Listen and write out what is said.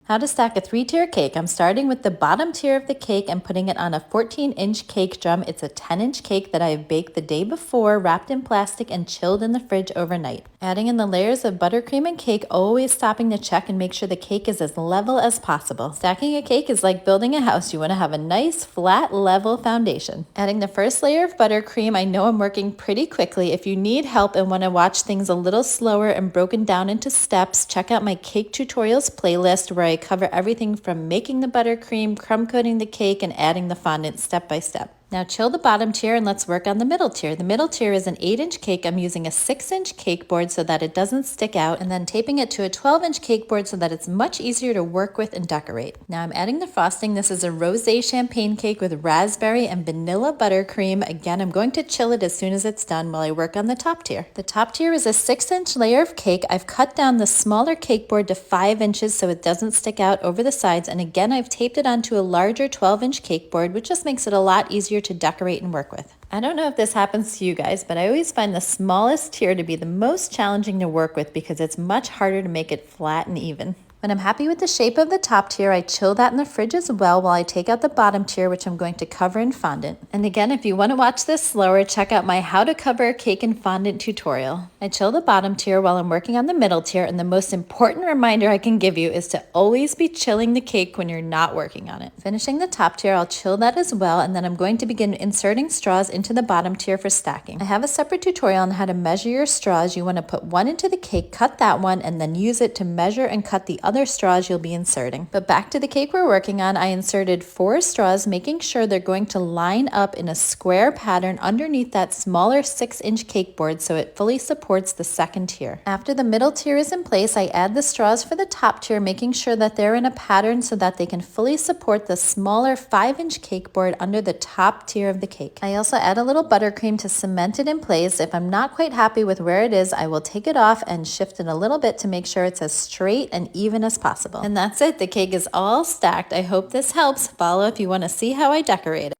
How to stack a 3-tier cake. I'm starting with the bottom tier of the cake and putting it on a 14-inch cake drum. It's a 10-inch cake that I have baked the day before, wrapped in plastic and chilled in the fridge overnight. Adding in the layers of buttercream and cake, always stopping to check and make sure the cake is as level as possible. Stacking a cake is like building a house. You want to have a nice, flat, level foundation. Adding the first layer of buttercream, I know I'm working pretty quickly. If you need help and want to watch things a little slower and broken down into steps, check out my cake tutorials playlist where I cover everything from making the buttercream, crumb coating the cake, and adding the fondant step by step. Now chill the bottom tier and let's work on the middle tier. The middle tier is an 8-inch cake. I'm using a 6-inch cake board so that it doesn't stick out, and then taping it to a 12-inch cake board so that it's much easier to work with and decorate. Now I'm adding the frosting. This is a rosé champagne cake with raspberry and vanilla buttercream. Again, I'm going to chill it as soon as it's done while I work on the top tier. The top tier is a 6-inch layer of cake. I've cut down the smaller cake board to 5 inches so it doesn't stick out over the sides, and again I've taped it onto a larger 12-inch cake board, which just makes it a lot easier to decorate and work with. I don't know if this happens to you guys, but I always find the smallest tier to be the most challenging to work with because it's much harder to make it flat and even. When I'm happy with the shape of the top tier, I chill that in the fridge as well while I take out the bottom tier, which I'm going to cover in fondant. And again, if you want to watch this slower, check out my how to cover a cake in fondant tutorial. I chill the bottom tier while I'm working on the middle tier, and the most important reminder I can give you is to always be chilling the cake when you're not working on it. Finishing the top tier, I'll chill that as well, and then I'm going to begin inserting straws into the bottom tier for stacking. I have a separate tutorial on how to measure your straws. You want to put one into the cake, cut that one, and then use it to measure and cut the other straws you'll be inserting. But back to the cake we're working on, I inserted 4 straws, making sure they're going to line up in a square pattern underneath that smaller 6-inch cake board so it fully supports the second tier. After the middle tier is in place, I add the straws for the top tier, making sure that they're in a pattern so that they can fully support the smaller 5-inch cake board under the top tier of the cake. I also add a little buttercream to cement it in place. If I'm not quite happy with where it is, I will take it off and shift it a little bit to make sure it's as straight and even as possible. And that's it. The cake is all stacked. I hope this helps. Follow if you want to see how I decorate it.